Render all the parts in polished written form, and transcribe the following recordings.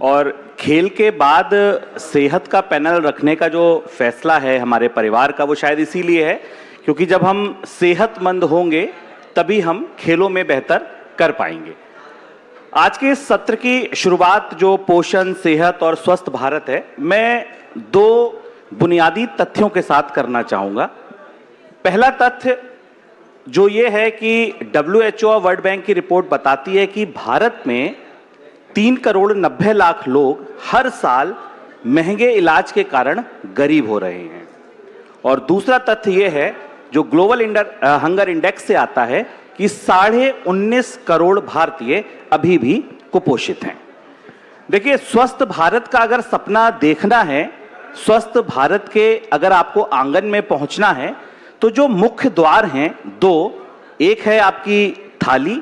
और खेल के बाद सेहत का पैनल रखने का जो फैसला है हमारे परिवार का, वो शायद इसीलिए है क्योंकि जब हम सेहतमंद होंगे तभी हम खेलों में बेहतर कर पाएंगे। आज के इस सत्र की शुरुआत जो पोषण, सेहत और स्वस्थ भारत है, मैं दो बुनियादी तथ्यों के साथ करना चाहूँगा। पहला तथ्य जो ये है कि WHO और वर्ल्ड बैंक की रिपोर्ट बताती है कि भारत में 3 करोड़ 90 लाख लोग हर साल महंगे इलाज के कारण गरीब हो रहे हैं। और दूसरा तथ्य ये है जो ग्लोबल हंगर इंडेक्स से आता है कि 19.5 करोड़ भारतीय अभी भी कुपोषित हैं। देखिए, स्वस्थ भारत का अगर सपना देखना है, स्वस्थ भारत के अगर आपको आंगन में पहुंचना है, तो जो मुख्य द्वार हैं दो, एक है आपकी थाली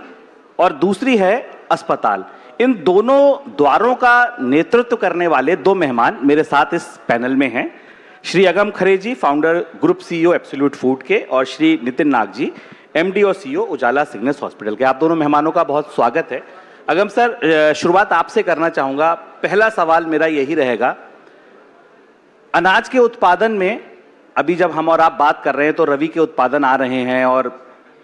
और दूसरी है अस्पताल। इन दोनों द्वारों का नेतृत्व करने वाले दो मेहमान मेरे साथ इस पैनल में हैं। Shri Agam Khare ji, founder group CEO absolute food के, और श्री नितिन नाग जी, MD और CEO उजाला सिग्नेस हॉस्पिटल के। आप दोनों मेहमानों का बहुत स्वागत है। अगम सर, शुरुआत आपसे करना चाहूँगा। पहला सवाल मेरा यही रहेगा, अनाज के उत्पादन में अभी जब हम और आप बात कर रहे हैं तो रबी के उत्पादन आ रहे हैं और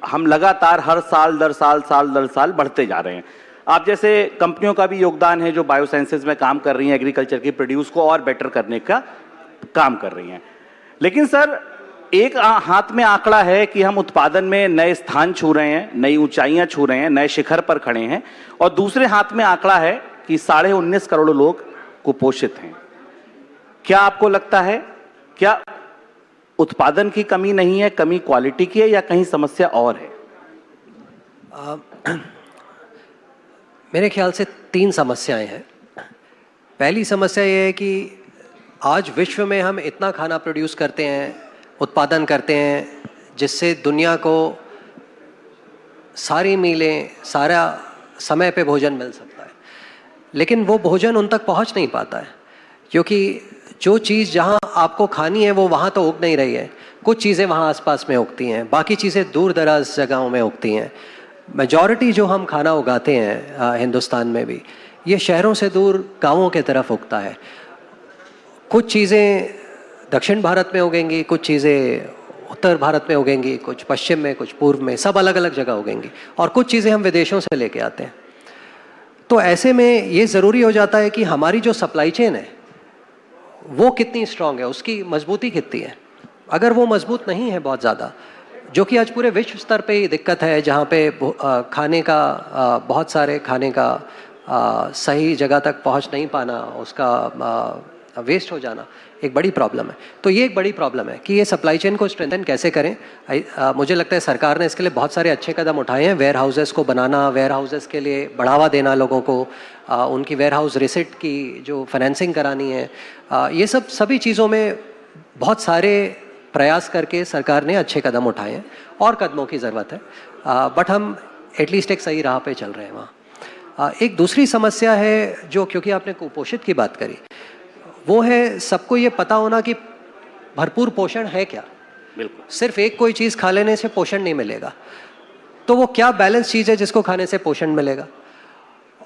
हम लगातार हर साल दर साल बढ़ते जा रहे हैं। आप जैसे कंपनियों का भी योगदान है जो बायोसाइंसेज में काम कर रही हैं, एग्रीकल्चर की प्रोड्यूस को और बेटर करने का काम कर रही हैं। लेकिन सर, एक हाथ में आंकड़ा है कि हम उत्पादन में नए स्थान छू रहे हैं, नई ऊंचाइयां छू रहे हैं, नए शिखर पर खड़े हैं, और दूसरे हाथ में आंकड़ा है कि 19.5 करोड़ लोग कुपोषित हैं। क्या आपको लगता है, क्या उत्पादन की कमी नहीं है, कमी क्वालिटी की है, या कहीं समस्या और है? मेरे ख्याल से 3 समस्याएं हैं। पहली समस्या ये है कि आज विश्व में हम इतना खाना प्रोड्यूस करते हैं, उत्पादन करते हैं, जिससे दुनिया को सारी मीलें, सारा समय पे भोजन मिल सकता है, लेकिन वो भोजन उन तक पहुंच नहीं पाता है, क्योंकि जो चीज़ जहां आपको खानी है वो वहां तो उग नहीं रही है। कुछ चीज़ें वहां आसपास में उगती हैं, बाकी चीज़ें दूर दराज जगहों में उगती हैं। मेजॉरिटी जो हम खाना उगाते हैं हिंदुस्तान में भी, ये शहरों से दूर गांवों के तरफ उगता है। कुछ चीज़ें दक्षिण भारत में उगेंगी, कुछ चीज़ें उत्तर भारत में उगेंगी, कुछ पश्चिम में, कुछ पूर्व में, सब अलग अलग जगह उगेंगी, और कुछ चीज़ें हम विदेशों से लेके आते हैं। तो ऐसे में ये ज़रूरी हो जाता है कि हमारी जो सप्लाई चेन है वो कितनी स्ट्रांग है, उसकी मजबूती कितनी है। अगर वो मजबूत नहीं है बहुत ज़्यादा, जो कि आज पूरे विश्व स्तर पे ही दिक्कत है, जहाँ पे खाने का बहुत सारे खाने का सही जगह तक पहुँच नहीं पाना, उसका वेस्ट हो जाना एक बड़ी प्रॉब्लम है। तो ये एक बड़ी प्रॉब्लम है कि ये सप्लाई चेन को स्ट्रेंथन कैसे करें। मुझे लगता है सरकार ने इसके लिए बहुत सारे अच्छे कदम उठाए हैं। वेयर हाउसेस को बनाना, वेयर हाउसेस के लिए बढ़ावा देना, लोगों को उनकी वेयर हाउस रिसिट की जो फाइनेंसिंग करानी है, ये सभी चीज़ों में बहुत सारे प्रयास करके सरकार ने अच्छे कदम उठाए हैं, और कदमों की ज़रूरत है, बट हम एटलीस्ट एक सही राह पे चल रहे हैं वहाँ। एक दूसरी समस्या है जो, क्योंकि आपने कुपोषित की बात करी, वो है सबको ये पता होना कि भरपूर पोषण है क्या। बिल्कुल, सिर्फ एक कोई चीज़ खा लेने से पोषण नहीं मिलेगा, तो वो क्या बैलेंस चीज़ है जिसको खाने से पोषण मिलेगा,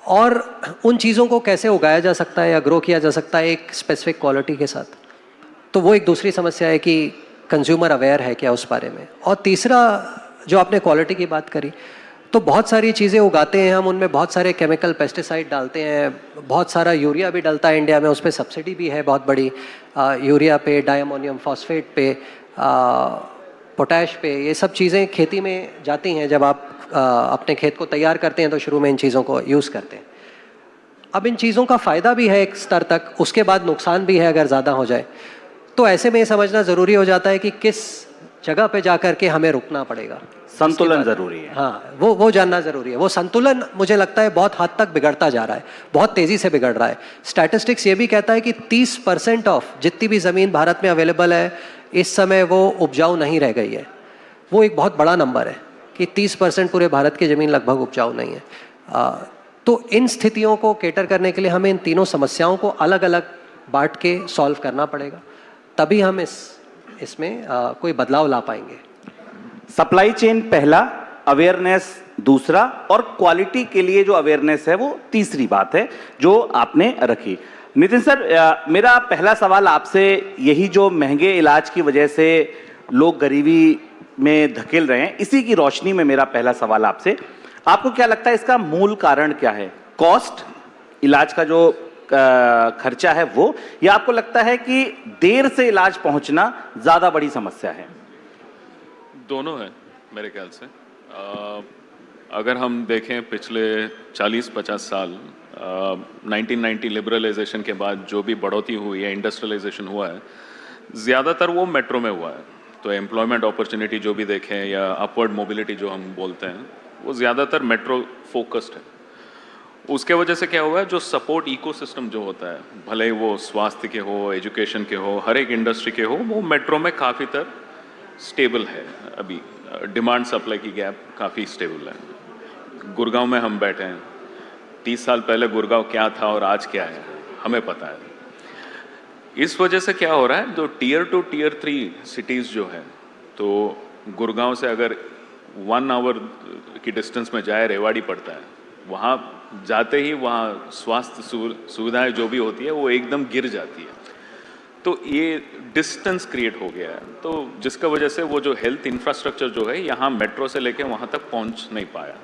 और उन चीज़ों को कैसे उगाया जा सकता है या ग्रो किया जा सकता है एक स्पेसिफिक क्वालिटी के साथ। तो वो एक दूसरी समस्या है कि कंज्यूमर अवेयर है क्या उस बारे में। और तीसरा, जो आपने क्वालिटी की बात करी, तो बहुत सारी चीज़ें उगाते हैं हम, उनमें बहुत सारे केमिकल पेस्टिसाइड डालते हैं, बहुत सारा यूरिया भी डलता है इंडिया में, उस पर सब्सिडी भी है बहुत बड़ी, यूरिया पे, डायमोनियम फॉस्फेट पे, पोटैश पे, ये सब चीज़ें खेती में जाती हैं। जब आप अपने खेत को तैयार करते हैं तो शुरू में इन चीज़ों को यूज़ करते हैं। अब इन चीज़ों का फ़ायदा भी है एक स्तर तक, उसके बाद नुकसान भी है अगर ज़्यादा हो जाए। तो ऐसे में ये समझना ज़रूरी हो जाता है कि किस जगह पे जा कर के हमें रुकना पड़ेगा। संतुलन जरूरी है। हाँ, वो जानना जरूरी है। वो संतुलन मुझे लगता है बहुत हद तक बिगड़ता जा रहा है, बहुत तेजी से बिगड़ रहा है। स्टैटिस्टिक्स ये भी कहता है कि 30% ऑफ जितनी भी ज़मीन भारत में अवेलेबल है इस समय वो उपजाऊ नहीं रह गई है। वो एक बहुत बड़ा नंबर है कि 30% पूरे भारत की ज़मीन लगभग उपजाऊ नहीं है। तो इन स्थितियों को कैटर करने के लिए हमें इन तीनों समस्याओं को अलग अलग बांट के सॉल्व करना पड़ेगा, तभी हम इसमें कोई बदलाव ला पाएंगे। सप्लाई चेन पहला, अवेयरनेस दूसरा, और क्वालिटी के लिए जो अवेयरनेस है वो तीसरी बात है जो आपने रखी। नितिन सर, मेरा पहला सवाल आपसे यही, जो महंगे इलाज की वजह से लोग गरीबी में धकेल रहे हैं, इसी की रोशनी में मेरा पहला सवाल आपसे, आपको क्या लगता है इसका मूल कारण क्या है? कॉस्ट, इलाज का जो खर्चा है वो, या आपको लगता है कि देर से इलाज पहुंचना ज्यादा बड़ी समस्या है? दोनों है मेरे ख्याल से। अगर हम देखें पिछले 40-50 साल, 1990 लिबरलाइजेशन के बाद जो भी बढ़ोतरी हुई है, इंडस्ट्रियलाइजेशन हुआ है, ज़्यादातर वो मेट्रो में हुआ है। तो एम्प्लॉयमेंट अपॉर्चुनिटी जो भी देखें या अपवर्ड मोबिलिटी जो हम बोलते हैं, वो ज़्यादातर मेट्रो फोकस्ड है। उसके वजह से क्या हुआ है, जो सपोर्ट इकोसिस्टम जो होता है, भले ही वो स्वास्थ्य के हो, एजुकेशन के हो, हर एक इंडस्ट्री के हो, वो मेट्रो में काफ़ी तर स्टेबल है। अभी डिमांड सप्लाई की गैप काफ़ी स्टेबल है। गुड़गांव में हम बैठे हैं, 30 साल पहले गुड़गांव क्या था और आज क्या है हमें पता है। इस वजह से क्या हो रहा है, जो टीयर 2 टीयर 3 सिटीज़ जो है, तो गुड़गांव से अगर 1 आवर की डिस्टेंस में जाए, रेवाड़ी पड़ता है, वहाँ जाते ही वहाँ स्वास्थ्य सुविधाएं जो भी होती है वो एकदम गिर जाती है। तो ये डिस्टेंस क्रिएट हो गया है, तो जिसका वजह से वो जो हेल्थ इंफ्रास्ट्रक्चर जो है यहाँ मेट्रो से लेके वहाँ तक पहुँच नहीं पाया।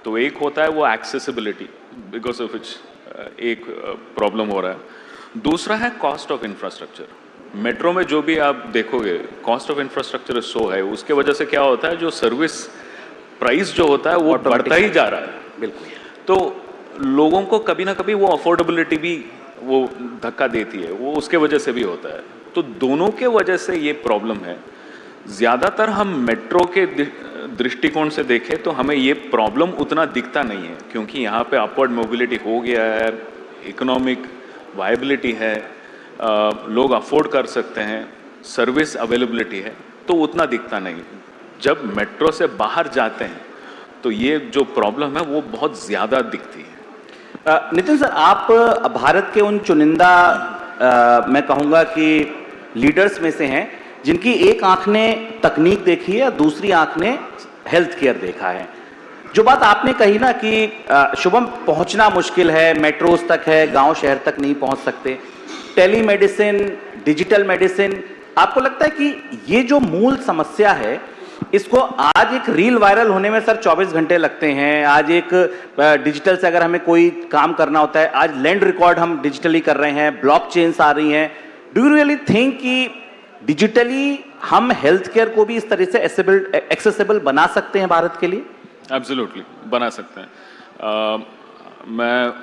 तो एक होता है वो एक्सेसिबिलिटी, बिकॉज ऑफ विच एक प्रॉब्लम हो रहा है। दूसरा है कॉस्ट ऑफ इंफ्रास्ट्रक्चर। मेट्रो में जो भी आप देखोगे, कॉस्ट ऑफ इंफ्रास्ट्रक्चर सो है, उसके वजह से क्या होता है, जो सर्विस प्राइस जो होता है वो बढ़ता ही जा रहा है। बिल्कुल। तो लोगों को कभी ना कभी वो अफोर्डेबिलिटी भी वो धक्का देती है, वो उसके वजह से भी होता है। तो दोनों के वजह से ये प्रॉब्लम है। ज़्यादातर हम मेट्रो के दृष्टिकोण से देखें तो हमें ये प्रॉब्लम उतना दिखता नहीं है, क्योंकि यहाँ पे अपवर्ड मोबिलिटी हो गया है, इकोनॉमिक वायबिलिटी है, लोग अफोर्ड कर सकते हैं, सर्विस अवेलेबिलिटी है, तो उतना दिखता नहीं। जब मेट्रो से बाहर जाते हैं तो ये जो प्रॉब्लम है वो बहुत ज़्यादा दिखती है। नितिन सर, आप भारत के उन चुनिंदा मैं कहूँगा कि लीडर्स में से हैं जिनकी एक आंख ने तकनीक देखी है, दूसरी आंख ने हेल्थ केयर देखा है। जो बात आपने कही ना कि शुभम पहुंचना मुश्किल है, मेट्रोज तक है, गांव शहर तक नहीं पहुंच सकते, टेलीमेडिसिन, डिजिटल मेडिसिन, आपको लगता है कि ये जो मूल समस्या है, इसको आज एक रील वायरल होने में सर 24 घंटे लगते हैं, आज एक डिजिटल से अगर हमें कोई काम करना होता है, आज लैंड रिकॉर्ड हम डिजिटली कर रहे हैं, ब्लॉकचेन्स आ रही हैं, डू यू रियली थिंक कि डिजिटली हम हेल्थ केयर को भी इस तरह से एक्सेसिबल बना सकते हैं भारत के लिए? एब्सोल्युटली बना सकते हैं। मैं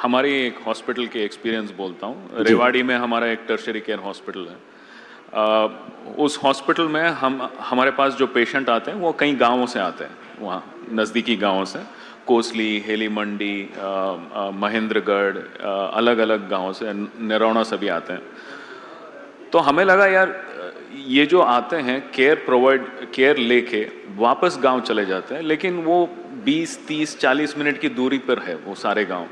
हमारी एक हॉस्पिटल के एक्सपीरियंस बोलता हूँ। रेवाड़ी में हमारा एक टर्शरी केयर हॉस्पिटल है। उस हॉस्पिटल में हमारे पास जो पेशेंट आते हैं वो कई गांवों से आते हैं, वहाँ नज़दीकी गांवों से, कोसली, हेली मंडी, महेंद्रगढ़, अलग अलग गांवों से, निरौना से भी आते हैं। तो हमें लगा यार ये जो आते हैं केयर लेके वापस गांव चले जाते हैं, लेकिन वो 20, 30, 40 मिनट की दूरी पर है वो सारे गांव।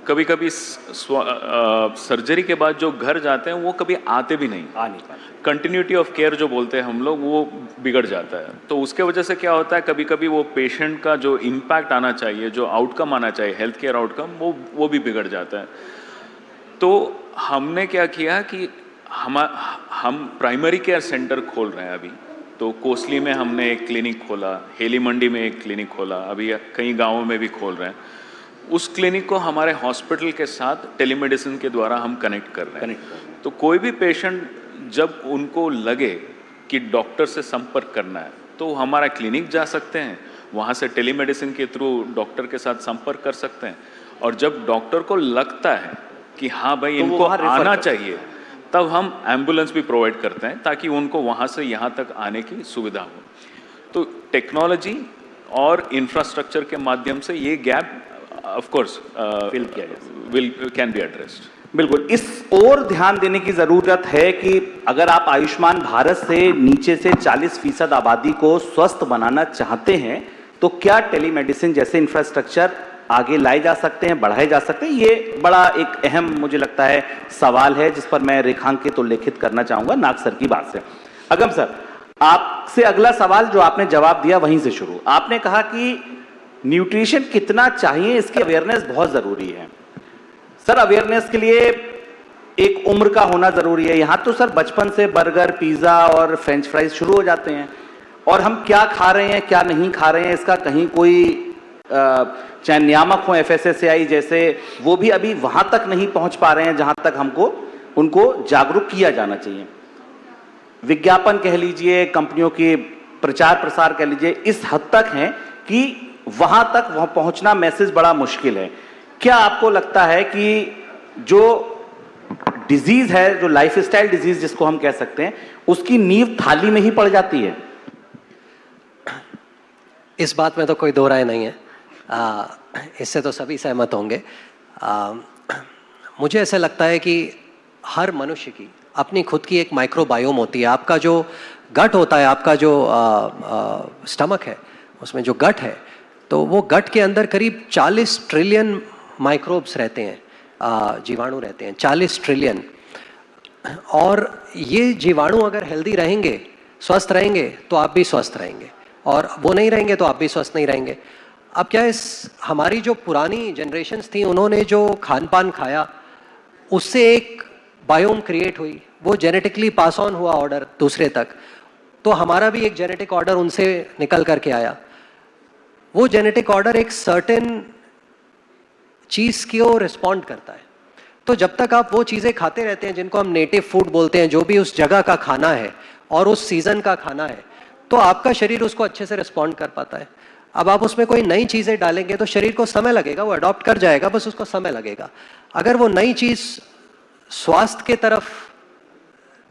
कभी कभी सर्जरी के बाद जो घर जाते हैं वो कभी आते भी नहीं, आ नहीं पाते। कंटिन्यूटी ऑफ केयर जो बोलते हैं हम लोग, वो बिगड़ जाता है। तो उसके वजह से क्या होता है, कभी कभी वो पेशेंट का जो इम्पैक्ट आना चाहिए, जो आउटकम आना चाहिए, हेल्थ केयर आउटकम, वो भी बिगड़ जाता है। तो हमने क्या किया कि हम प्राइमरी केयर सेंटर खोल रहे हैं अभी। तो कोसली में हमने एक क्लिनिक खोला, हेली मंडी में एक क्लिनिक खोला, अभी कई गाँवों में भी खोल रहे हैं। उस क्लिनिक को हमारे हॉस्पिटल के साथ टेलीमेडिसिन के द्वारा हम कनेक्ट कर रहे हैं। तो कोई भी पेशेंट जब उनको लगे कि डॉक्टर से संपर्क करना है तो हमारा क्लिनिक जा सकते हैं, वहाँ से टेलीमेडिसिन के थ्रू डॉक्टर के साथ संपर्क कर सकते हैं। और जब डॉक्टर को लगता है कि हाँ भाई तो इनको आना चाहिए, तब हम एम्बुलेंस भी प्रोवाइड करते हैं ताकि उनको वहाँ से यहाँ तक आने की सुविधा हो। तो टेक्नोलॉजी और इंफ्रास्ट्रक्चर के माध्यम से ये gap of course can be addressed. बिल्कुल, इस और ध्यान देने की जरूरत है कि अगर आप आयुष्मान भारत से नीचे से 40% आबादी को स्वस्थ बनाना चाहते हैं तो क्या टेलीमेडिसिन जैसे इंफ्रास्ट्रक्चर आगे लाए जा सकते हैं, बढ़ाए जा सकते हैं? ये बड़ा एक अहम मुझे लगता है सवाल है जिस पर मैं रेखांकित उल्लेखित करना चाहूंगा नाग सर की बात से। अगम सर, आप आपसे अगला सवाल जो आपने जवाब दिया वहीं से शुरू। आपने कहा कि न्यूट्रिशन कितना चाहिए इसकी अवेयरनेस बहुत जरूरी है। सर अवेयरनेस के लिए एक उम्र का होना जरूरी है। यहां तो सर बचपन से बर्गर, पिज्जा और फ्रेंच फ्राइज शुरू हो जाते हैं और हम क्या खा रहे हैं क्या नहीं खा रहे हैं इसका कहीं कोई चाहे नियामक हो FSSAI जैसे, वो भी अभी वहां तक नहीं पहुंच पा रहे हैं जहां तक हमको उनको जागरूक किया जाना चाहिए। विज्ञापन कह लीजिए, कंपनियों के प्रचार प्रसार कह लीजिए, इस हद तक हैं कि वहां तक वहां पहुंचना मैसेज बड़ा मुश्किल है। क्या आपको लगता है कि जो डिजीज है, जो लाइफस्टाइल डिजीज जिसको हम कह सकते हैं, उसकी नींव थाली में ही पड़ जाती है? इस बात में तो कोई दो राय नहीं है, इससे तो सभी सहमत होंगे। मुझे ऐसा लगता है कि हर मनुष्य की अपनी खुद की एक माइक्रोबायोम होती है। आपका जो गट होता है, आपका जो स्टमक है, उसमें जो गट है, तो वो गट के अंदर करीब 40 ट्रिलियन माइक्रोब्स रहते हैं, जीवाणु रहते हैं, 40 ट्रिलियन। और ये जीवाणु अगर हेल्दी रहेंगे, स्वस्थ रहेंगे, तो आप भी स्वस्थ रहेंगे, और वो नहीं रहेंगे तो आप भी स्वस्थ नहीं रहेंगे। अब क्या है, हमारी जो पुरानी जनरेशन्स थी, उन्होंने जो खान पान खाया उससे एक बायोम क्रिएट हुई, वो जेनेटिकली पास ऑन हुआ ऑर्डर दूसरे तक। तो हमारा भी एक जेनेटिक ऑर्डर उनसे निकल करके आया। वो जेनेटिक ऑर्डर एक सर्टेन चीज़ की ओर रिस्पॉन्ड करता है। तो जब तक आप वो चीज़ें खाते रहते हैं जिनको हम नेटिव फूड बोलते हैं, जो भी उस जगह का खाना है और उस सीज़न का खाना है, तो आपका शरीर उसको अच्छे से रिस्पॉन्ड कर पाता है। अब आप उसमें कोई नई चीज़ें डालेंगे तो शरीर को समय लगेगा, वो अडॉप्ट कर जाएगा, बस उसको समय लगेगा। अगर वो नई चीज़ स्वास्थ्य के तरफ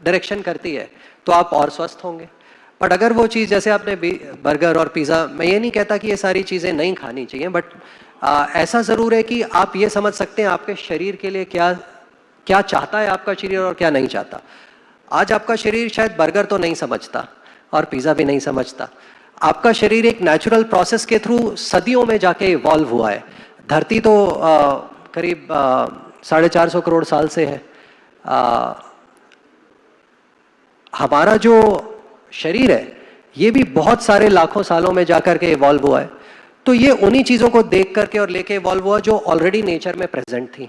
डायरेक्शन करती है तो आप और स्वस्थ होंगे। बट अगर वो चीज़, जैसे आपने बर्गर और पिज़्ज़ा, मैं ये नहीं कहता कि ये सारी चीज़ें नहीं खानी चाहिए, बट ऐसा ज़रूर है कि आप ये समझ सकते हैं आपके शरीर के लिए क्या क्या चाहता है आपका शरीर और क्या नहीं चाहता। आज आपका शरीर शायद बर्गर तो नहीं समझता और पिज़्ज़ा भी नहीं समझता। आपका शरीर एक नेचुरल प्रोसेस के थ्रू सदियों में जाके इवॉल्व हुआ है। धरती तो करीब 450 करोड़ साल से है। हमारा जो शरीर है ये भी बहुत सारे लाखों सालों में जाकर के इवॉल्व हुआ है। तो ये उन्हीं चीज़ों को देख करके और लेके इवॉल्व हुआ जो ऑलरेडी नेचर में प्रेजेंट थी।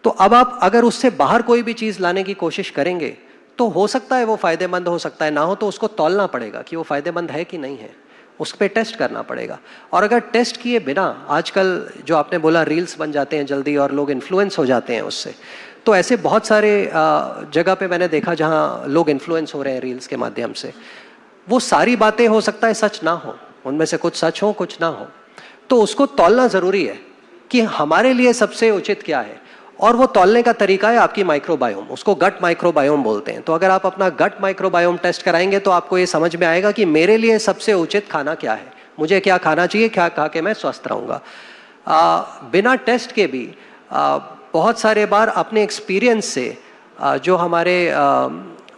तो अब आप अगर उससे बाहर कोई भी चीज़ लाने की कोशिश करेंगे तो हो सकता है वो फ़ायदेमंद हो सकता है, ना हो तो उसको तौलना पड़ेगा कि वो फ़ायदेमंद है कि नहीं है, उस पर टेस्ट करना पड़ेगा। और अगर टेस्ट किए बिना, आजकल जो आपने बोला रील्स बन जाते हैं जल्दी और लोग इन्फ्लुएंस हो जाते हैं उससे, तो ऐसे बहुत सारे जगह पे मैंने देखा जहाँ लोग इन्फ्लुएंस हो रहे हैं रील्स के माध्यम से। वो सारी बातें हो सकता है सच ना हो, उनमें से कुछ सच हो कुछ ना हो, तो उसको तौलना ज़रूरी है कि हमारे लिए सबसे उचित क्या है। और वो तौलने का तरीका है आपकी माइक्रोबायोम, उसको गट माइक्रोबायोम बोलते हैं। तो अगर आप अपना गट माइक्रोबायोम टेस्ट कराएंगे तो आपको ये समझ में आएगा कि मेरे लिए सबसे उचित खाना क्या है, मुझे क्या खाना चाहिए, क्या खा के मैं स्वस्थ रहूँगा। बिना टेस्ट के भी बहुत सारे बार अपने एक्सपीरियंस से जो हमारे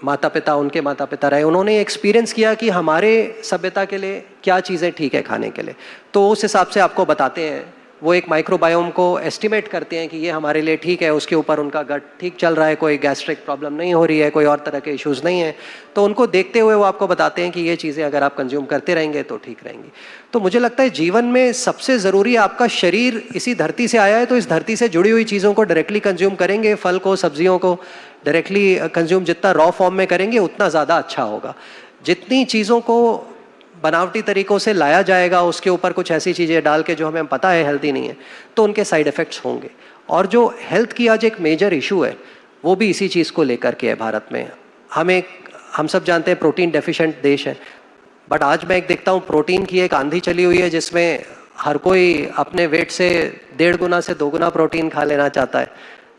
माता पिता, उनके माता पिता रहे, उन्होंने एक्सपीरियंस किया कि हमारे सभ्यता के लिए क्या चीज़ें ठीक है खाने के लिए, तो उस हिसाब से आपको बताते हैं। वो एक माइक्रोबायोम को एस्टिमेट करते हैं कि ये हमारे लिए ठीक है, उसके ऊपर उनका गट ठीक चल रहा है, कोई गैस्ट्रिक प्रॉब्लम नहीं हो रही है, कोई और तरह के इश्यूज़ नहीं है। तो उनको देखते हुए वो आपको बताते हैं कि ये चीज़ें अगर आप कंज्यूम करते रहेंगे तो ठीक रहेंगी। तो मुझे लगता है जीवन में सबसे ज़रूरी, आपका शरीर इसी धरती से आया है, तो इस धरती से जुड़ी हुई चीज़ों को डायरेक्टली कंज्यूम करेंगे, फल को, सब्जियों को डायरेक्टली कंज्यूम जितना रॉ फॉर्म में करेंगे उतना ज़्यादा अच्छा होगा। जितनी चीज़ों को बनावटी तरीक़ों से लाया जाएगा, उसके ऊपर कुछ ऐसी चीज़ें डाल के जो हमें पता है हेल्दी नहीं है, तो उनके साइड इफ़ेक्ट्स होंगे। और जो हेल्थ की आज एक मेजर इशू है वो भी इसी चीज़ को लेकर के है भारत में। हम सब जानते हैं प्रोटीन डेफिशिएंट देश है, बट आज मैं एक देखता हूँ प्रोटीन की एक आंधी चली हुई है जिसमें हर कोई अपने वेट से 1.5 गुना से 2 गुना प्रोटीन खा लेना चाहता है,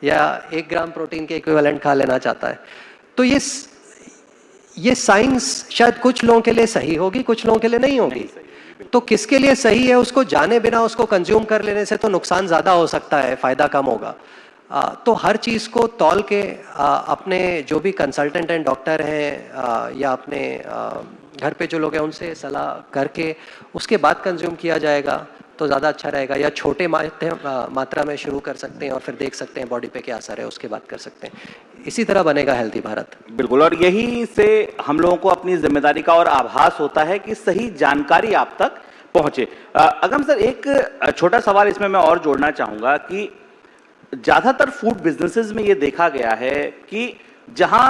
या 1 ग्राम प्रोटीन के इक्विवेलेंट खा लेना चाहता है। तो ये साइंस शायद कुछ लोगों के लिए सही होगी, कुछ लोगों के लिए नहीं होगी। तो किसके लिए सही है उसको जाने बिना उसको कंज्यूम कर लेने से तो नुकसान ज़्यादा हो सकता है, फ़ायदा कम होगा। तो हर चीज़ को तौल के अपने जो भी कंसल्टेंट हैं, डॉक्टर हैं, या अपने घर पे जो लोग हैं उनसे सलाह करके उसके बाद कंज्यूम किया जाएगा तो ज़्यादा अच्छा रहेगा, या छोटे मात्रा में शुरू कर सकते हैं और फिर देख सकते हैं बॉडी पे क्या असर है, उसके बाद कर सकते हैं। इसी तरह बनेगा हेल्दी भारत। बिल्कुल, और यही से हम लोगों को अपनी जिम्मेदारी का और आभास होता है कि सही जानकारी आप तक पहुंचे। अगम सर, एक छोटा सवाल इसमें मैं और जोड़ना चाहूंगा कि ज्यादातर फूड बिजनेसेस में ये देखा गया है कि जहां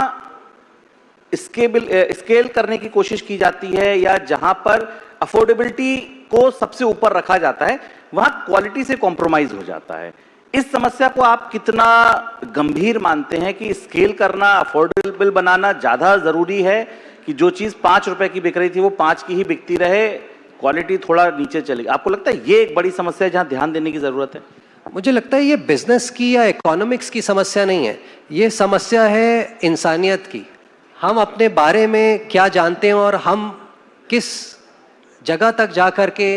स्केल करने की कोशिश की जाती है या जहां पर अफोर्डेबिलिटी को सबसे ऊपर रखा जाता है, वहां क्वालिटी से कॉम्प्रोमाइज हो जाता है। इस समस्या को आप कितना गंभीर मानते हैं कि स्केल करना, अफोर्डेबल बनाना ज्यादा जरूरी है कि जो चीज 5 रुपए की बिक रही थी वो 5 की ही बिकती रहे, क्वालिटी थोड़ा नीचे चलेगी? आपको लगता है ये एक बड़ी समस्या है जहां ध्यान देने की जरूरत है? मुझे लगता है ये बिजनेस की या इकोनॉमिक्स की समस्या नहीं है, ये समस्या है इंसानियत की। हम अपने बारे में क्या जानते हैं और हम किस जगह तक जा कर के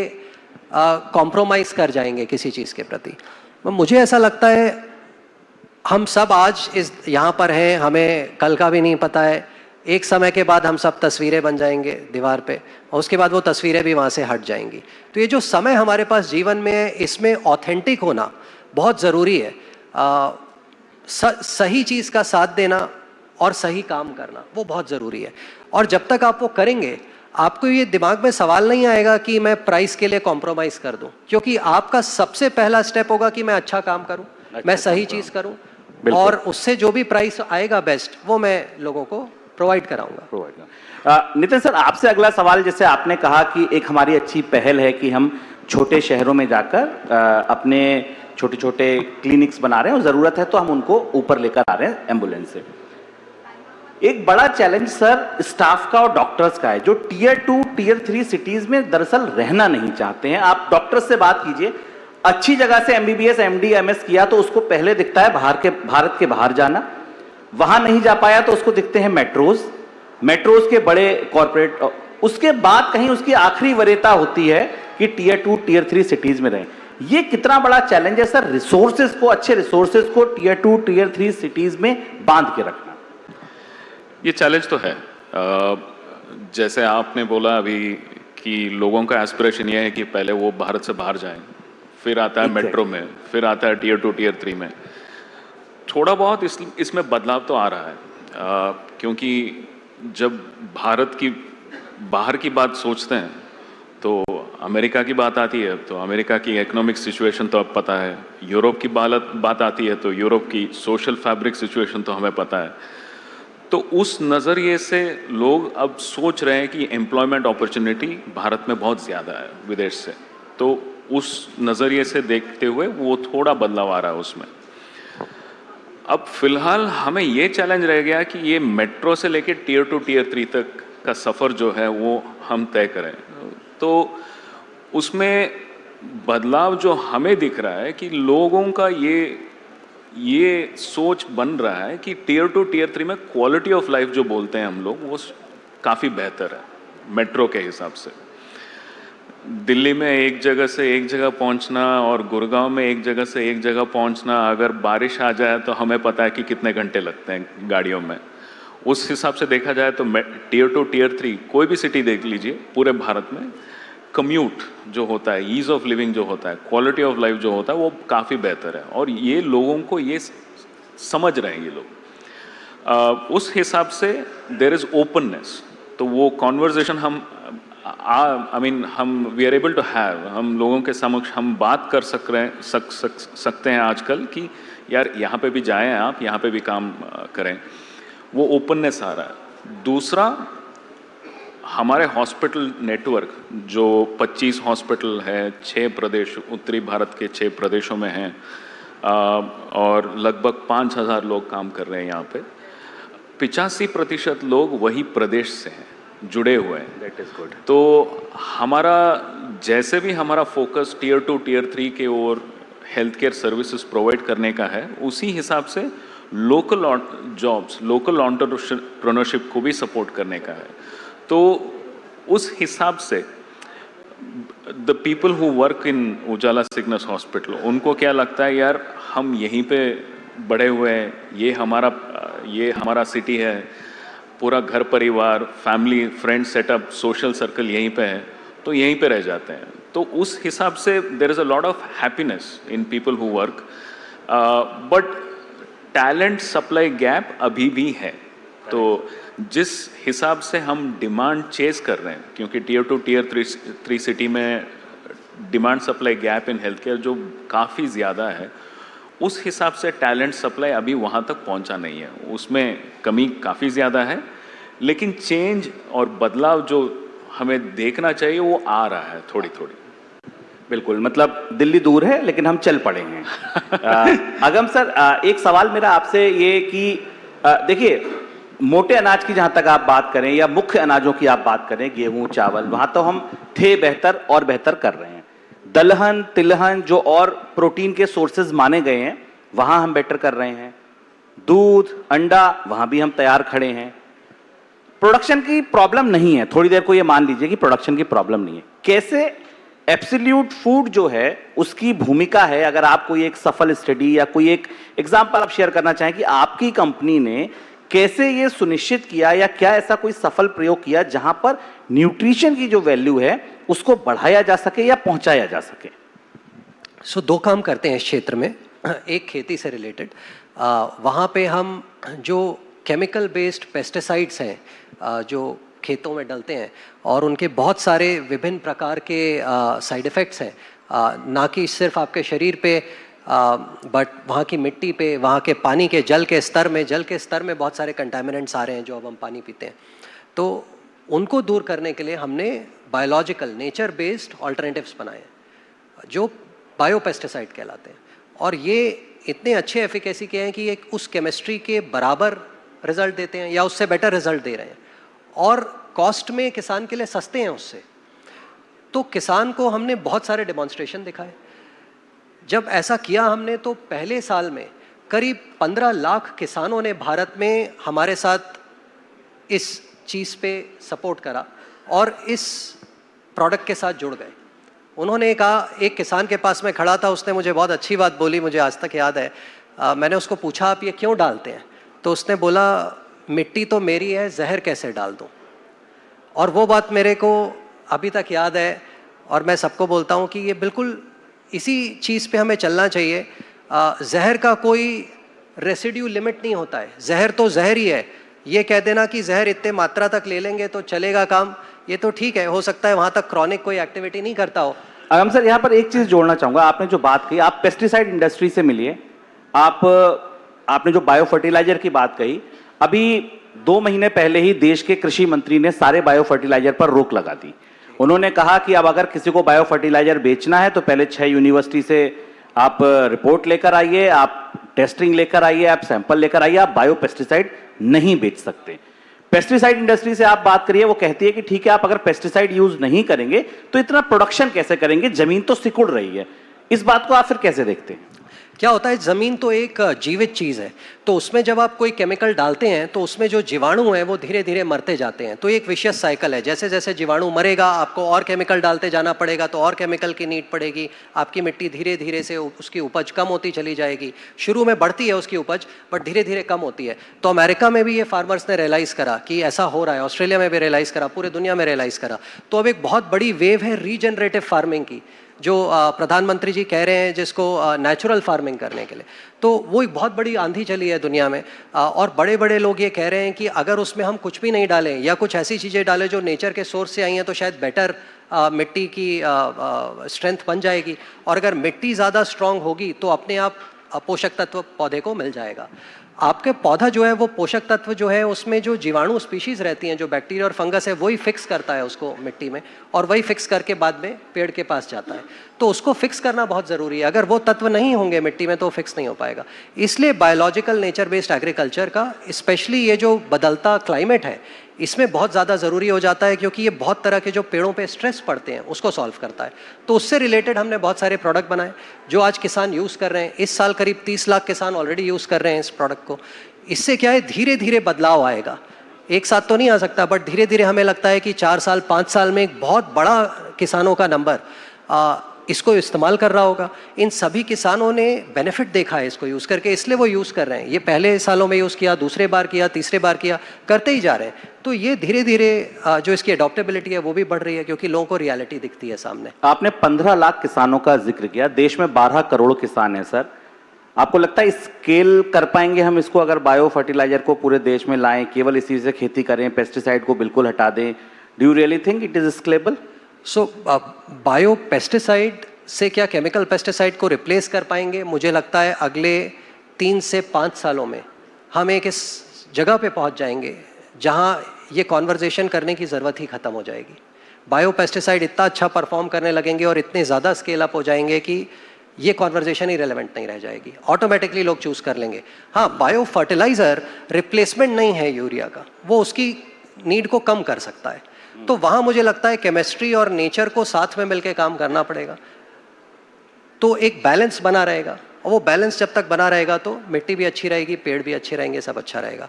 कॉम्प्रोमाइज कर जाएंगे किसी चीज़ के प्रति। मुझे ऐसा लगता है हम सब आज इस यहाँ पर हैं, हमें कल का भी नहीं पता है। एक समय के बाद हम सब तस्वीरें बन जाएंगे दीवार पे, और उसके बाद वो तस्वीरें भी वहाँ से हट जाएंगी। तो ये जो समय हमारे पास जीवन में है, इसमें ऑथेंटिक होना बहुत ज़रूरी है। सही चीज़ का साथ देना और सही काम करना वो बहुत ज़रूरी है। और जब तक आप वो करेंगे, आपको ये दिमाग में सवाल नहीं आएगा कि मैं प्राइस के लिए कॉम्प्रोमाइज़ कर दूं, क्योंकि आपका सबसे पहला स्टेप होगा कि मैं अच्छा काम करूं, मैं सही चीज़ करूं, और उससे जो भी प्राइस आएगा बेस्ट, वो मैं लोगों को प्रोवाइड कराऊंगा। नितिन सर, आपसे अगला सवाल, जैसे आपने कहा कि एक हमारी अच्छी पहल है कि हम छोटे शहरों में जाकर अपने छोटे छोटे क्लिनिक्स बना रहे हैं, और ज़रूरत है तो हम उनको ऊपर लेकर आ रहे हैं एम्बुलेंस से। एक बड़ा चैलेंज सर स्टाफ का और डॉक्टर्स का है, जो टियर 2 टियर 3 सिटीज में दरअसल रहना नहीं चाहते हैं। आप डॉक्टर्स से बात कीजिए, अच्छी जगह से एमबीबीएस एमडी एमएस किया तो उसको पहले दिखता है भारत के बाहर जाना, वहां नहीं जा पाया तो उसको दिखते हैं मेट्रोज के बड़े कॉर्पोरेट, उसके बाद कहीं उसकी आखिरी वरीयता होती है कि टियर 2 टियर 3 सिटीज में रहें। ये कितना बड़ा चैलेंज है सर, रिसोर्सेज को, अच्छे रिसोर्सेज को टियर 2 टियर 3 सिटीज में बांध के रखना? ये चैलेंज तो है। जैसे आपने बोला अभी कि लोगों का एस्पिरेशन ये है कि पहले वो भारत से बाहर जाएं, फिर आता है मेट्रो में, फिर आता है टियर 2 टियर 3 में। थोड़ा बहुत इसमें बदलाव तो आ रहा है, क्योंकि जब भारत की बाहर की बात सोचते हैं तो अमेरिका की बात आती है, तो अमेरिका की इकोनॉमिक सिचुएशन तो अब पता है। यूरोप की बात आती है तो यूरोप की सोशल फैब्रिक सिचुएशन तो हमें पता है। तो उस नज़रिए से लोग अब सोच रहे हैं कि एम्प्लॉयमेंट अपॉर्चुनिटी भारत में बहुत ज़्यादा है विदेश से, तो उस नज़रिए से देखते हुए वो थोड़ा बदलाव आ रहा है उसमें। अब फिलहाल हमें ये चैलेंज रह गया कि ये मेट्रो से लेके टियर 2 टियर 3 तक का सफ़र जो है वो हम तय करें। तो उसमें बदलाव जो हमें दिख रहा है कि लोगों का ये सोच बन रहा है कि टियर 2 टियर 3 में क्वालिटी ऑफ लाइफ जो बोलते हैं हम लोग, वो काफ़ी बेहतर है मेट्रो के हिसाब से। दिल्ली में एक जगह से एक जगह पहुंचना और गुड़गांव में एक जगह से एक जगह पहुंचना, अगर बारिश आ जाए तो हमें पता है कि कितने घंटे लगते हैं गाड़ियों में। उस हिसाब से देखा जाए तो टियर 2 टियर 3 कोई भी सिटी देख लीजिए पूरे भारत में, कम्यूट जो होता है, ईज ऑफ लिविंग जो होता है, क्वालिटी ऑफ लाइफ जो होता है, वो काफ़ी बेहतर है। और ये लोगों को ये समझ रहे हैं ये लोग। उस हिसाब से देयर इज़ ओपननेस, तो वो कॉन्वर्जेशन हम we are able to have, हम लोगों के समक्ष हम बात कर सकते हैं आजकल कि यार यहाँ पे भी जाएं आप, यहाँ पे भी काम करें। वो ओपननेस आ रहा है। दूसरा, हमारे हॉस्पिटल नेटवर्क जो 25 हॉस्पिटल है, 6 प्रदेश, उत्तरी भारत के 6 प्रदेशों में हैं, और लगभग 5000 लोग काम कर रहे हैं यहाँ पे। 85% लोग वही प्रदेश से हैं, जुड़े हुए हैं। That is good. तो हमारा जैसे भी हमारा फोकस टियर 2 टियर 3 के ओर हेल्थ केयर सर्विसेज प्रोवाइड करने का है, उसी हिसाब से लोकल जॉब्स, लोकल एंटरप्रेन्योरशिप को भी सपोर्ट करने का है। तो उस हिसाब से the people who work in Ujala Cygnus hospital, उनको क्या लगता है, यार हम यहीं पे बड़े हुए हैं, ये हमारा सिटी है, पूरा घर परिवार, family, friend setup, social circle यहीं पे है, तो यहीं पे रह जाते हैं। तो उस हिसाब से there is a lot of happiness in people who work, but talent supply gap अभी भी है। तो जिस हिसाब से हम डिमांड चेज कर रहे हैं, क्योंकि टीयर 2 टीयर 3 सिटी में demand supply gap in health care जो काफ़ी ज़्यादा है, उस हिसाब से टैलेंट सप्लाई अभी वहाँ तक पहुँचा नहीं है, उसमें कमी काफ़ी ज़्यादा है। लेकिन चेंज और बदलाव जो हमें देखना चाहिए वो आ रहा है थोड़ी थोड़ी। बिल्कुल, मतलब दिल्ली दूर है लेकिन हम चल पड़े हैं। अगम सर, एक सवाल मेरा आपसे ये कि देखिए, मोटे अनाज की जहां तक आप बात करें या मुख्य अनाजों की आप बात करें, गेहूं चावल, वहां तो हम थे बेहतर और बेहतर कर रहे हैं। दलहन तिलहन जो और प्रोटीन के सोर्सेज माने गए हैं वहां हम बेटर कर रहे हैं। दूध अंडा वहां भी हम तैयार खड़े हैं। प्रोडक्शन की प्रॉब्लम नहीं है, थोड़ी देर को ये मान लीजिए कि प्रोडक्शन की प्रॉब्लम नहीं है। कैसे एब्सोल्यूट फूड जो है उसकी भूमिका है, अगर आप कोई एक सफल स्टडी या कोई एक एग्जांपल आप शेयर करना चाहें कि आपकी कंपनी ने कैसे ये सुनिश्चित किया या क्या ऐसा कोई सफल प्रयोग किया जहां पर न्यूट्रिशन की जो वैल्यू है उसको बढ़ाया जा सके या पहुंचाया जा सके? सो दो काम करते हैं इस क्षेत्र में। एक खेती से रिलेटेड, वहाँ पे हम जो केमिकल बेस्ड पेस्टिसाइड्स हैं जो खेतों में डलते हैं और उनके बहुत सारे विभिन्न प्रकार के साइड इफ़ेक्ट्स हैं, ना कि सिर्फ आपके शरीर पे बट वहाँ की मिट्टी पे, वहाँ के पानी के जल के स्तर में बहुत सारे कंटामिनेंट्स आ रहे हैं जो अब हम पानी पीते हैं। तो उनको दूर करने के लिए हमने बायोलॉजिकल नेचर बेस्ड ऑल्टरनेटिव्स बनाए हैं जो बायोपेस्टिसाइड कहलाते हैं, और ये इतने अच्छे एफिकेसी के हैं कि ये उस केमिस्ट्री के बराबर रिजल्ट देते हैं या उससे बेटर रिजल्ट दे रहे हैं, और कॉस्ट में किसान के लिए सस्ते हैं उससे। तो किसान को हमने बहुत सारे डेमोन्स्ट्रेशन दिखाए। जब ऐसा किया हमने तो पहले साल में करीब 15 लाख किसानों ने भारत में हमारे साथ इस चीज़ पे सपोर्ट करा और इस प्रोडक्ट के साथ जुड़ गए। उन्होंने कहा, एक किसान के पास में खड़ा था, उसने मुझे बहुत अच्छी बात बोली, मुझे आज तक याद है। मैंने उसको पूछा आप ये क्यों डालते हैं, तो उसने बोला मिट्टी तो मेरी है, जहर कैसे डाल दूं। और वो बात मेरे को अभी तक याद है और मैं सबको बोलता हूं कि ये बिल्कुल इसी चीज़ पे हमें चलना चाहिए। जहर का कोई रेसिड्यू लिमिट नहीं होता है, जहर तो जहर ही है। ये कह देना कि जहर इतने मात्रा तक ले लेंगे तो चलेगा काम, ये तो ठीक है, हो सकता है वहाँ तक क्रॉनिक कोई एक्टिविटी नहीं करता हो। अगम सर, यहाँ पर एक चीज़ जोड़ना चाहूँगा। आपने जो बात कही, आप पेस्टिसाइड इंडस्ट्री से मिलिए, आपने जो बायो फर्टिलाइजर की बात कही, अभी 2 महीने पहले ही देश के कृषि मंत्री ने सारे बायो फर्टिलाइजर पर रोक लगा दी। उन्होंने कहा कि अब अगर किसी को बायो फर्टिलाइजर बेचना है तो पहले 6 यूनिवर्सिटी से आप रिपोर्ट लेकर आइए, आप टेस्टिंग लेकर आइए, आप सैंपल लेकर आइए, आप बायो पेस्टिसाइड नहीं बेच सकते। पेस्टिसाइड इंडस्ट्री से आप बात करिए, वो कहती है कि ठीक है, आप अगर पेस्टिसाइड यूज नहीं करेंगे तो इतना प्रोडक्शन कैसे करेंगे, जमीन तो सिकुड़ रही है। इस बात को आप फिर कैसे देखते हैं? क्या होता है, ज़मीन तो एक जीवित चीज़ है, तो उसमें जब आप कोई केमिकल डालते हैं तो उसमें जो जीवाणु हैं वो धीरे धीरे मरते जाते हैं। तो एक विशेष साइकिल है, जैसे जैसे जीवाणु मरेगा आपको और केमिकल डालते जाना पड़ेगा, तो और केमिकल की नीड पड़ेगी। आपकी मिट्टी धीरे धीरे से उसकी उपज कम होती चली जाएगी। शुरू में बढ़ती है उसकी उपज, बट धीरे धीरे कम होती है। तो अमेरिका में भी ये फार्मर्स ने रियलाइज़ करा कि ऐसा हो रहा है, ऑस्ट्रेलिया में भी रियलाइज़ करा, पूरे दुनिया में रियलाइज़ करा। तो अब एक बहुत बड़ी वेव है रीजनरेटिव फार्मिंग की, जो प्रधानमंत्री जी कह रहे हैं, जिसको नेचुरल फार्मिंग करने के लिए। तो वो एक बहुत बड़ी आंधी चली है दुनिया में, और बड़े बड़े लोग ये कह रहे हैं कि अगर उसमें हम कुछ भी नहीं डालें या कुछ ऐसी चीज़ें डालें जो नेचर के सोर्स से आई हैं तो शायद बेटर मिट्टी की स्ट्रेंथ बन जाएगी। और अगर मिट्टी ज़्यादा स्ट्रांग होगी तो अपने आप पोषक तत्व पौधे को मिल जाएगा। आपके पौधा जो है वो पोषक तत्व जो है उसमें जो जीवाणु स्पीशीज रहती हैं, जो बैक्टीरिया और फंगस है, वही फिक्स करता है उसको मिट्टी में, और वही फिक्स करके बाद में पेड़ के पास जाता है। तो उसको फिक्स करना बहुत ज़रूरी है। अगर वो तत्व नहीं होंगे मिट्टी में तो फिक्स नहीं हो पाएगा। इसलिए बायोलॉजिकल नेचर बेस्ड एग्रीकल्चर का, स्पेशली ये जो बदलता क्लाइमेट है, इसमें बहुत ज़्यादा ज़रूरी हो जाता है, क्योंकि ये बहुत तरह के जो पेड़ों पे स्ट्रेस पड़ते हैं उसको सॉल्व करता है। तो उससे रिलेटेड हमने बहुत सारे प्रोडक्ट बनाए जो आज किसान यूज़ कर रहे हैं। इस साल करीब 30 लाख किसान ऑलरेडी यूज़ कर रहे हैं इस प्रोडक्ट को। इससे क्या है, धीरे धीरे बदलाव आएगा। एक साथ तो नहीं आ सकता, बट धीरे धीरे हमें लगता है कि 4 साल 5 साल में एक बहुत बड़ा किसानों का नंबर इसको इस्तेमाल कर रहा होगा। इन सभी किसानों ने बेनिफिट देखा है इसको यूज़ करके, इसलिए वो यूज़ कर रहे हैं। ये पहले सालों में यूज़ किया, दूसरे बार किया, तीसरे बार किया, करते ही जा रहे हैं। तो ये धीरे धीरे जो इसकी अडॉप्टेबिलिटी है वो भी बढ़ रही है, क्योंकि लोगों को रियलिटी दिखती है सामने। आपने 15 लाख किसानों का जिक्र किया, देश में 12 करोड़ किसान हैं सर। आपको लगता है स्केल कर पाएंगे हम इसको, अगर बायो फर्टिलाइजर को पूरे देश में लाएं, केवल इसी से खेती करें, पेस्टिसाइड को बिल्कुल हटा दें? Do you really think it is scalable? So bio pesticide से क्या केमिकल पेस्टिसाइड को रिप्लेस कर पाएंगे? मुझे लगता है अगले 3 से 5 सालों में हम एक इस जगह पे पहुंच जाएंगे जहां ये कॉन्वर्जेशन करने की ज़रूरत ही ख़त्म हो जाएगी। बायो पेस्टिसाइड इतना अच्छा परफॉर्म करने लगेंगे और इतने ज़्यादा स्केल अप हो जाएंगे कि ये कॉन्वर्जेशन ही रेलेवेंट नहीं रह जाएगी, ऑटोमेटिकली लोग चूज़ कर लेंगे। हाँ, बायो फर्टिलाइज़र रिप्लेसमेंट नहीं है यूरिया का, वो उसकी नीड को कम कर सकता है। तो वहाँ मुझे लगता है केमिस्ट्री और नेचर को साथ में मिलकर काम करना पड़ेगा, तो एक बैलेंस बना रहेगा। और वो बैलेंस जब तक बना रहेगा तो मिट्टी भी अच्छी रहेगी, पेड़ भी अच्छे रहेंगे, सब अच्छा रहेगा।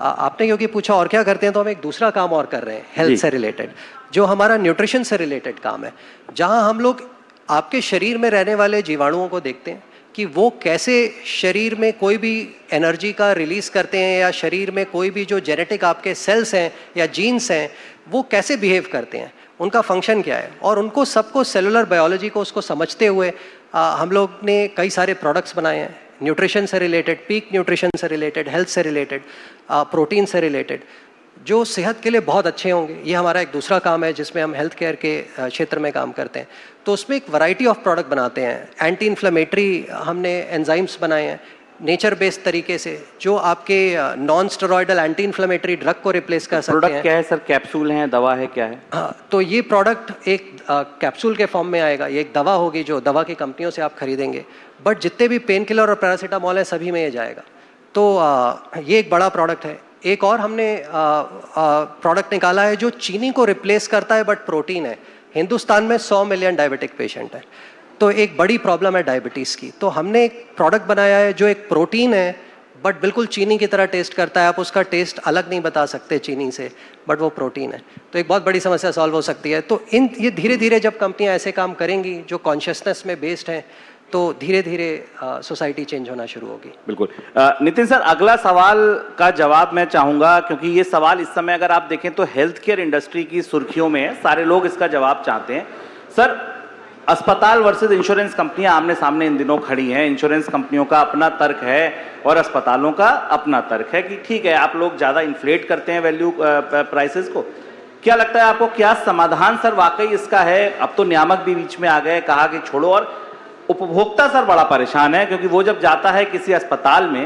आपने क्योंकि पूछा और क्या करते हैं, तो हम एक दूसरा काम और कर रहे हैं हेल्थ से रिलेटेड, जो हमारा न्यूट्रिशन से रिलेटेड काम है, जहाँ हम लोग आपके शरीर में रहने वाले जीवाणुओं को देखते हैं कि वो कैसे शरीर में कोई भी एनर्जी का रिलीज करते हैं, या शरीर में कोई भी जो जेनेटिक आपके सेल्स हैं या जीन्स हैं वो कैसे बिहेव करते हैं, उनका फंक्शन क्या है। और उनको सबको सेलुलर बायोलॉजी को उसको समझते हुए हम लोग ने कई सारे प्रोडक्ट्स बनाए हैं, न्यूट्रिशन से रिलेटेड, पीक न्यूट्रिशन से रिलेटेड, हेल्थ से रिलेटेड, प्रोटीन से रिलेटेड, जो सेहत के लिए बहुत अच्छे होंगे। ये हमारा एक दूसरा काम है जिसमें हम हेल्थ केयर के क्षेत्र में काम करते हैं। तो उसमें एक वैरायटी ऑफ प्रोडक्ट बनाते हैं। एंटी इन्फ्लेमेटरी हमने एंजाइम्स बनाए हैं नेचर बेस्ड तरीके से, जो आपके non steroidal anti inflammatory drug को रिप्लेस कर सकते हैं। प्रोडक्ट क्या है सर? कैप्सूल है, दवा है, क्या है? हाँ, तो ये प्रोडक्ट एक कैप्सूल के फॉर्म में आएगा। ये एक दवा होगी जो दवा की कंपनियों से आप खरीदेंगे, बट जितने भी पेन किलर और पैरासीटामॉल है सभी में ये जाएगा। तो ये एक बड़ा प्रोडक्ट है। एक और हमने प्रोडक्ट निकाला है जो चीनी को रिप्लेस करता है बट प्रोटीन है। हिंदुस्तान में 100 मिलियन डायबिटिक पेशेंट है, तो एक बड़ी प्रॉब्लम है डायबिटीज़ की। तो हमने एक प्रोडक्ट बनाया है जो एक प्रोटीन है बट बिल्कुल चीनी की तरह टेस्ट करता है। आप उसका टेस्ट अलग नहीं बता सकते चीनी से, बट वो प्रोटीन है। तो एक बहुत बड़ी समस्या सॉल्व हो सकती है। तो ये धीरे धीरे जब कंपनियां ऐसे काम करेंगी जो कॉन्शियसनेस में बेस्ड हैं, तो धीरे धीरे सोसाइटी चेंज होना शुरू होगी। बिल्कुल। नितिन सर, अगला सवाल का जवाब मैं चाहूंगा, क्योंकि ये सवाल इस समय अगर आप देखें तो हेल्थ केयर इंडस्ट्री की सुर्खियों में है, सारे लोग इसका जवाब चाहते हैं। सर, अस्पताल वर्सेस इंश्योरेंस कंपनियां आमने सामने इन दिनों खड़ी हैं। इंश्योरेंस कंपनियों का अपना तर्क है और अस्पतालों का अपना तर्क है कि ठीक है, आप लोग ज्यादा इन्फ्लेट करते हैं वैल्यू प्राइसेस को। क्या लगता है आपको, क्या समाधान सर वाकई इसका है? अब तो नियामक भी बीच में आ गए, कहा कि छोड़ो, और उपभोक्ता सर बड़ा परेशान है, क्योंकि वो जब जाता है किसी अस्पताल में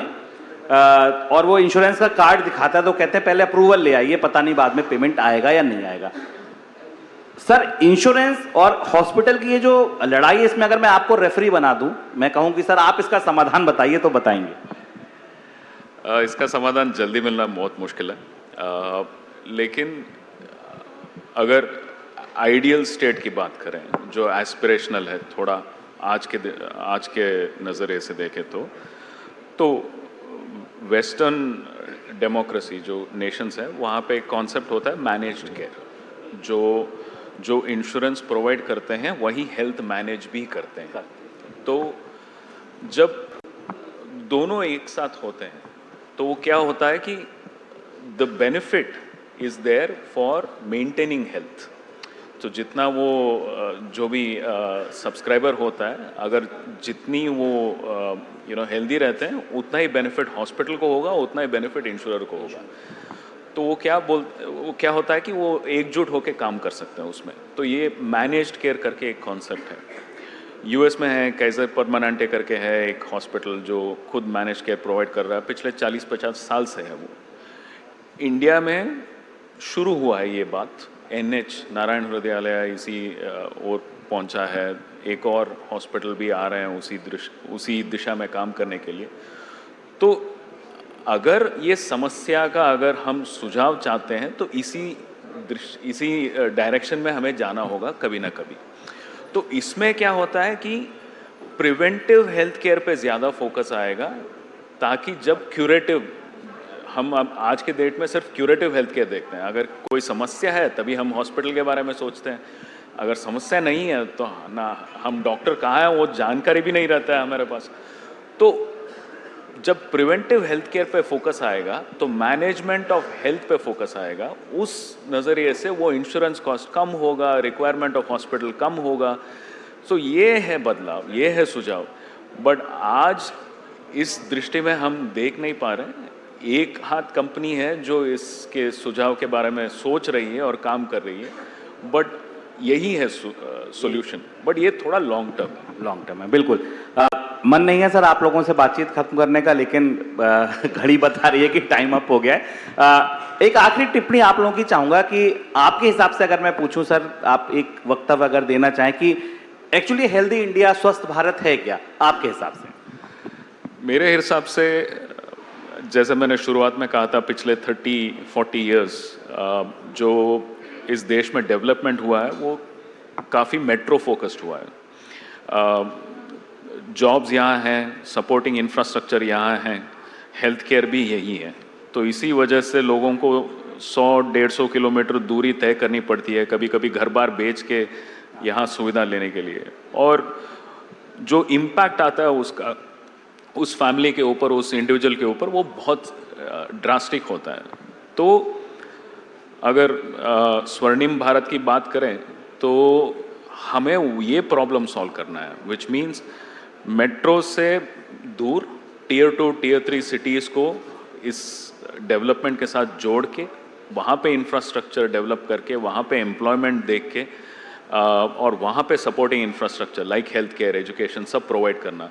और वो इंश्योरेंस का कार्ड दिखाता है तो कहते हैं पहले अप्रूवल ले आइए, पता नहीं बाद में पेमेंट आएगा या नहीं आएगा। सर, इंश्योरेंस और हॉस्पिटल की ये जो लड़ाई है, इसमें अगर मैं आपको रेफरी बना दूं, मैं कहूं कि सर आप इसका समाधान बताइए, तो बताएंगे? इसका समाधान जल्दी मिलना बहुत मुश्किल है, लेकिन अगर आइडियल स्टेट की बात करें, जो एस्पिरेशनल है, थोड़ा आज के नज़रिए से देखें तो वेस्टर्न डेमोक्रेसी जो नेशंस है, वहाँ पे एक कॉन्सेप्ट होता है मैनेज्ड केयर। जो इंश्योरेंस प्रोवाइड करते हैं वही हेल्थ मैनेज भी करते हैं। तो जब दोनों एक साथ होते हैं तो वो क्या होता है कि the benefit is there for maintaining health. तो जितना वो जो भी सब्सक्राइबर होता है, अगर जितनी वो हेल्दी रहते हैं, उतना ही बेनिफिट हॉस्पिटल को होगा, उतना ही बेनिफिट इंश्योरर को होगा। तो वो क्या होता है कि वो एकजुट होकर काम कर सकते हैं उसमें। तो ये मैनेज्ड केयर करके एक कॉन्सेप्ट है। यूएस में है, कैज़र परमानेंटे करके है एक हॉस्पिटल जो खुद मैनेज केयर प्रोवाइड कर रहा है, पिछले 40-50 साल से है वो। इंडिया में शुरू हुआ है ये बात, NH नारायण हृदयालय इसी ओर पहुंचा है, एक और हॉस्पिटल भी आ रहे हैं उसी दिशा में काम करने के लिए। तो अगर ये समस्या का अगर हम सुझाव चाहते हैं तो इसी डायरेक्शन में हमें जाना होगा कभी ना कभी। तो इसमें क्या होता है कि प्रिवेंटिव हेल्थ केयर पे ज़्यादा फोकस आएगा, ताकि जब क्यूरेटिव, हम अब आज के डेट में सिर्फ क्यूरेटिव हेल्थ केयर देखते हैं। अगर कोई समस्या है तभी हम हॉस्पिटल के बारे में सोचते हैं। अगर समस्या नहीं है तो ना हम डॉक्टर कहाँ हैं वो जानकारी भी नहीं रहता है हमारे पास। तो जब प्रिवेंटिव हेल्थ केयर पे फोकस आएगा तो मैनेजमेंट ऑफ हेल्थ पे फोकस आएगा, उस नज़रिए से वो इंश्योरेंस कॉस्ट कम होगा, रिक्वायरमेंट ऑफ हॉस्पिटल कम होगा। सो ये है बदलाव, ये है सुझाव। बट आज इस दृष्टि में हम देख नहीं पा रहे। एक हाथ कंपनी है जो इसके सुझाव के बारे में सोच रही है और काम कर रही है, बट यही है सॉल्यूशन। बट ये थोड़ा लॉन्ग टर्म है। बिल्कुल। मन नहीं है सर आप लोगों से बातचीत खत्म करने का, लेकिन घड़ी बता रही है कि टाइम अप हो गया है। एक आखिरी टिप्पणी आप लोगों की चाहूंगा कि आपके हिसाब से अगर मैं पूछूं सर, आप एक वक्तव्य अगर देना चाहें कि एक्चुअली हेल्दी इंडिया, स्वस्थ भारत है क्या आपके हिसाब से? मेरे हिसाब से जैसे मैंने शुरुआत में कहा था, पिछले 30-40 इयर्स जो इस देश में डेवलपमेंट हुआ है वो काफ़ी मेट्रो फोकस्ड हुआ है। जॉब्स यहाँ हैं, सपोर्टिंग इंफ्रास्ट्रक्चर यहाँ हैं, हेल्थ केयर भी यही है। तो इसी वजह से लोगों को 100-150 किलोमीटर दूरी तय करनी पड़ती है, कभी कभी घर बार बेच के यहाँ सुविधा लेने के लिए। और जो इम्पैक्ट आता है उसका उस फैमिली के ऊपर, उस इंडिविजुअल के ऊपर, वो बहुत ड्रास्टिक होता है। तो अगर स्वर्णिम भारत की बात करें तो हमें ये प्रॉब्लम सॉल्व करना है, विच मीन्स मेट्रो से दूर टियर 2, टियर 3 सिटीज़ को इस डेवलपमेंट के साथ जोड़ के वहाँ पे इंफ्रास्ट्रक्चर डेवलप करके, वहाँ पे एम्प्लॉयमेंट देख के और वहाँ पे supporting infrastructure like health care, education सब प्रोवाइड करना।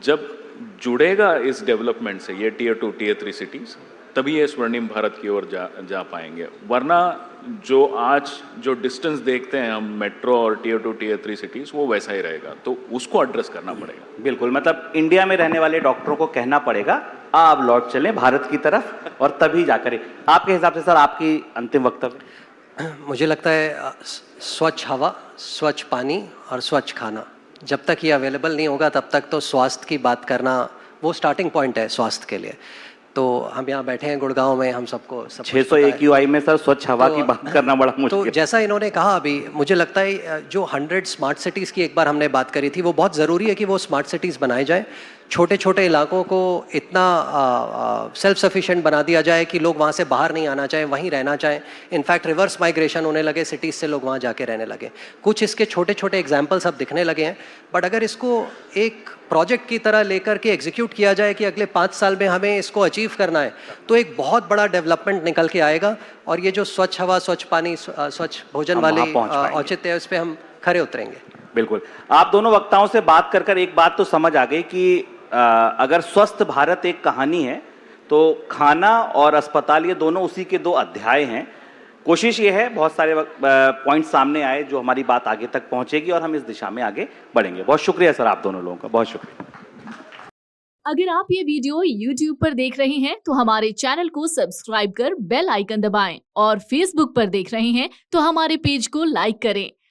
जब जुड़ेगा इस डेवलपमेंट से ये टियर 2, टियर 3 सिटीज़, तभी ये स्वर्णिम भारत की ओर जा पाएंगे। वरना जो आज जो डिस्टेंस देखते हैं हम मेट्रो और टियर 2, टियर 3 सिटीज़, वो वैसा ही रहेगा। तो उसको एड्रेस करना पड़ेगा। बिल्कुल, मतलब इंडिया में रहने वाले डॉक्टरों को कहना पड़ेगा आप लौट चलें भारत की तरफ, और तभी जाकर। आपके हिसाब से सर आपकी अंतिम वक्तव्य? मुझे लगता है स्वच्छ हवा, स्वच्छ पानी और स्वच्छ खाना जब तक ये अवेलेबल नहीं होगा तब तक तो स्वास्थ्य की बात करना वो स्टार्टिंग पॉइंट है स्वास्थ्य के लिए। तो हम यहाँ बैठे हैं गुड़गांव में, हम सबको 600 AQI में सर स्वच्छ हवा की बात करना बड़ा मुश्किल। तो जैसा इन्होंने कहा अभी, मुझे लगता है जो 100 स्मार्ट सिटीज़ की एक बार हमने बात करी थी, वो बहुत ज़रूरी है कि वो स्मार्ट सिटीज़ बनाए जाएँ। छोटे छोटे इलाकों को इतना सेल्फ सफिशिएंट बना दिया जाए कि लोग वहाँ से बाहर नहीं आना चाहें, वहीं रहना चाहें। इनफैक्ट रिवर्स माइग्रेशन होने लगे, सिटीज़ से लोग वहाँ जाके रहने लगे। कुछ इसके छोटे छोटे एग्जाम्पल्स अब दिखने लगे हैं। बट अगर इसको एक प्रोजेक्ट की तरह लेकर के एग्जीक्यूट किया जाए कि अगले 5 साल में हमें इसको अचीव करना है, तो एक बहुत बड़ा डेवलपमेंट निकल के आएगा। और ये जो स्वच्छ हवा, स्वच्छ पानी, स्वच्छ भोजन वाली औचित्य है, उस पर हम खरे उतरेंगे। बिल्कुल। आप दोनों वक्ताओं से बात कर एक बात तो समझ आ गई कि अगर स्वस्थ भारत एक कहानी है तो खाना और अस्पताल ये दोनों उसी के 2 अध्याय हैं। कोशिश ये है, बहुत सारे पॉइंट सामने आए जो हमारी बात आगे तक पहुंचेगी और हम इस दिशा में आगे बढ़ेंगे। बहुत शुक्रिया सर आप दोनों लोगों का, बहुत शुक्रिया। अगर आप ये वीडियो YouTube पर देख रहे हैं तो हमारे चैनल को सब्सक्राइब कर बेल आइकन दबाएं, और Facebook पर देख रहे हैं तो हमारे पेज को लाइक करें।